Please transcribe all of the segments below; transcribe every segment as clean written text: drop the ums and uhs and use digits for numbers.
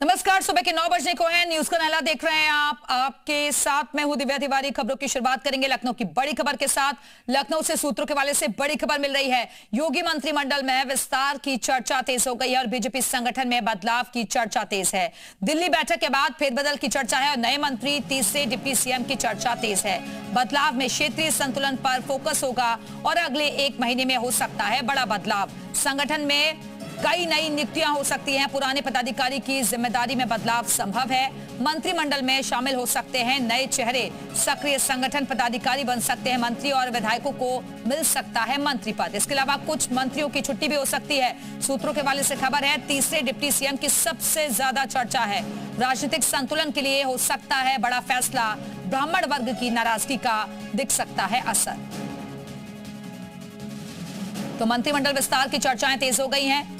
नमस्कार, सुबह के 9 बजने को है। न्यूज का नहला देख रहे हैं आप। आपके साथ मैं हूं दिव्या तिवारी। खबरों की शुरुआत करेंगे लखनऊ की बड़ी खबर के साथ। लखनऊ से सूत्रों के हवाले से बड़ी खबर मिल रही है। योगी मंत्रिमंडल में विस्तार की चर्चा तेज हो गई है और बीजेपी संगठन में बदलाव की चर्चा तेज है। दिल्ली बैठक के बाद फेरबदल की चर्चा है और नए मंत्री तीसरे डिप्टी सीएम की चर्चा तेज है। बदलाव में क्षेत्रीय संतुलन पर फोकस होगा और अगले 1 महीने में हो सकता है बड़ा बदलाव। संगठन में कई नई नियुक्तियां हो सकती हैं। पुराने पदाधिकारी की जिम्मेदारी में बदलाव संभव है। मंत्रिमंडल में शामिल हो सकते हैं नए चेहरे। सक्रिय संगठन पदाधिकारी बन सकते हैं मंत्री और विधायकों को मिल सकता है मंत्री पद। इसके अलावा कुछ मंत्रियों की छुट्टी भी हो सकती है। सूत्रों के हवाले से खबर है तीसरे डिप्टी सीएम की सबसे ज्यादा चर्चा है। राजनीतिक संतुलन के लिए हो सकता है बड़ा फैसला। ब्राह्मण वर्ग की नाराजगी का दिख सकता है असर। तो मंत्रिमंडल विस्तार की चर्चाएं तेज हो गई हैं।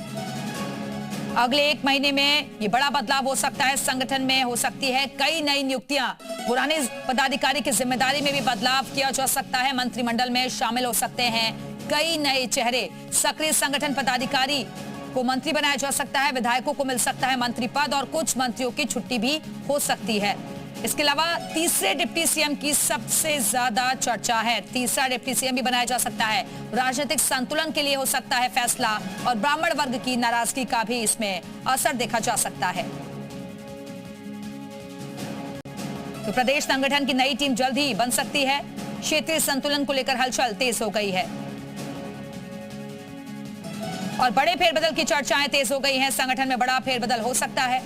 अगले 1 महीने में ये बड़ा बदलाव हो सकता है। संगठन में हो सकती है कई नई नियुक्तियां। पुराने पदाधिकारी की जिम्मेदारी में भी बदलाव किया जा सकता है। मंत्रिमंडल में शामिल हो सकते हैं कई नए चेहरे। सक्रिय संगठन पदाधिकारी को मंत्री बनाया जा सकता है। विधायकों को मिल सकता है मंत्री पद और कुछ मंत्रियों की छुट्टी भी हो सकती है। इसके अलावा तीसरे डिप्टी सीएम की सबसे ज्यादा चर्चा है। तीसरा डिप्टी सीएम भी बनाया जा सकता है। राजनीतिक संतुलन के लिए हो सकता है फैसला और ब्राह्मण वर्ग की नाराजगी का भी इसमें असर देखा जा सकता है। तो प्रदेश संगठन की नई टीम जल्द ही बन सकती है। क्षेत्रीय संतुलन को लेकर हलचल तेज हो गई है और बड़े फेरबदल की चर्चाएं तेज हो गई हैं। संगठन में बड़ा फेरबदल हो सकता है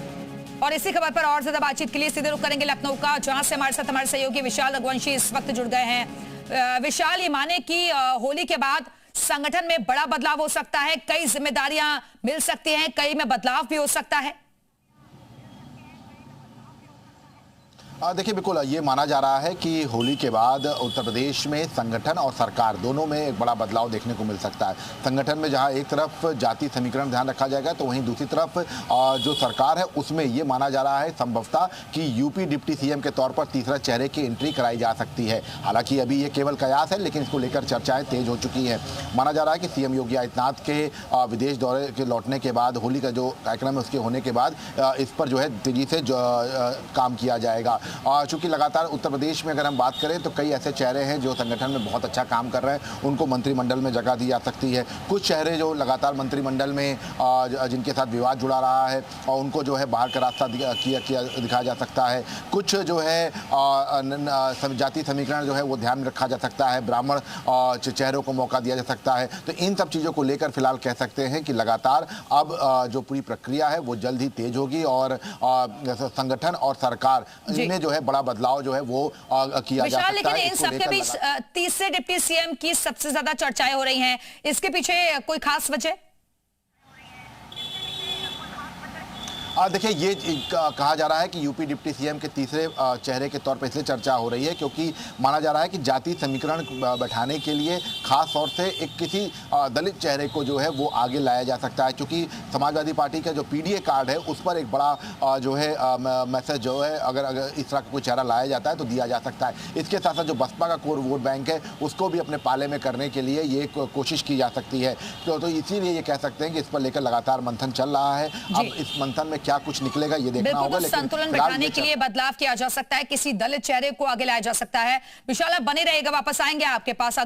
और इसी खबर पर और ज्यादा बातचीत के लिए सीधे रुख करेंगे लखनऊ का, जहां से हमारे साथ हमारे सहयोगी विशाल रघुवंशी इस वक्त जुड़ गए हैं। विशाल, ये माने कि होली के बाद संगठन में बड़ा बदलाव हो सकता है, कई जिम्मेदारियां मिल सकती हैं, कई में बदलाव भी हो सकता है। देखिए, बिल्कुल ये माना जा रहा है कि होली के बाद उत्तर प्रदेश में संगठन और सरकार दोनों में एक बड़ा बदलाव देखने को मिल सकता है। संगठन में जहां एक तरफ जाति समीकरण ध्यान रखा जाएगा तो वहीं दूसरी तरफ जो सरकार है उसमें ये माना जा रहा है संभवतः कि यूपी डिप्टी सीएम के तौर पर तीसरा चेहरे की एंट्री कराई जा सकती है। हालांकि अभी ये केवल कयास है, लेकिन इसको लेकर चर्चाएं तेज हो चुकी है। माना जा रहा है कि सीएम योगी आदित्यनाथ के विदेश दौरे के लौटने के बाद, होली का जो कार्यक्रम है उसके होने के बाद इस पर जो है तेजी से काम किया जाएगा। चूंकि लगातार उत्तर प्रदेश में अगर हम बात करें तो कई ऐसे चेहरे हैं जो संगठन में बहुत अच्छा काम कर रहे हैं, उनको मंत्रिमंडल में जगह दी जा सकती है। कुछ चेहरे जो लगातार मंत्रिमंडल में जिनके साथ विवाद जुड़ा रहा है और उनको जो है बाहर का रास्ता दिखाया जा सकता है। कुछ जो है जाति समीकरण जो है वो ध्यान में रखा जा सकता है। ब्राह्मण चेहरों को मौका दिया जा सकता है। तो इन सब चीज़ों को लेकर फिलहाल कह सकते हैं कि लगातार अब जो पूरी प्रक्रिया है वो जल्द ही तेज होगी और संगठन और सरकार इनमें जो है बड़ा बदलाव जो है वो किया जा सकता है। लेकिन इन सबके बीच तीसरे डिप्टी सीएम की सबसे ज्यादा चर्चाएं हो रही हैं, इसके पीछे कोई खास वजह? देखिए, ये कहा जा रहा है कि यूपी डिप्टी सीएम के तीसरे चेहरे के तौर पर इसलिए चर्चा हो रही है क्योंकि माना जा रहा है कि जाति समीकरण बैठाने के लिए खास तौर से एक किसी दलित चेहरे को जो है वो आगे लाया जा सकता है। क्योंकि समाजवादी पार्टी का जो पीडीए कार्ड है उस पर एक बड़ा जो है मैसेज जो है अगर इस तरह का कोई चेहरा लाया जाता है तो दिया जा सकता है। इसके साथ साथ जो बसपा का कोर वोट बैंक है उसको भी अपने पाले में करने के लिए ये कोशिश की जा सकती है। तो इसीलिए ये कह सकते हैं कि इस पर लेकर लगातार मंथन चल रहा है। अब इस मंथन में क्या कुछ निकलेगा ये देखना होगा। लेकिन संतुलन बिठाने के लिए बदलाव किया जा सकता है, किसी दलित चेहरे को आगे लाया जा सकता है। विशाल, आप बने रहिएगा, वापस आएंगे आपके पास।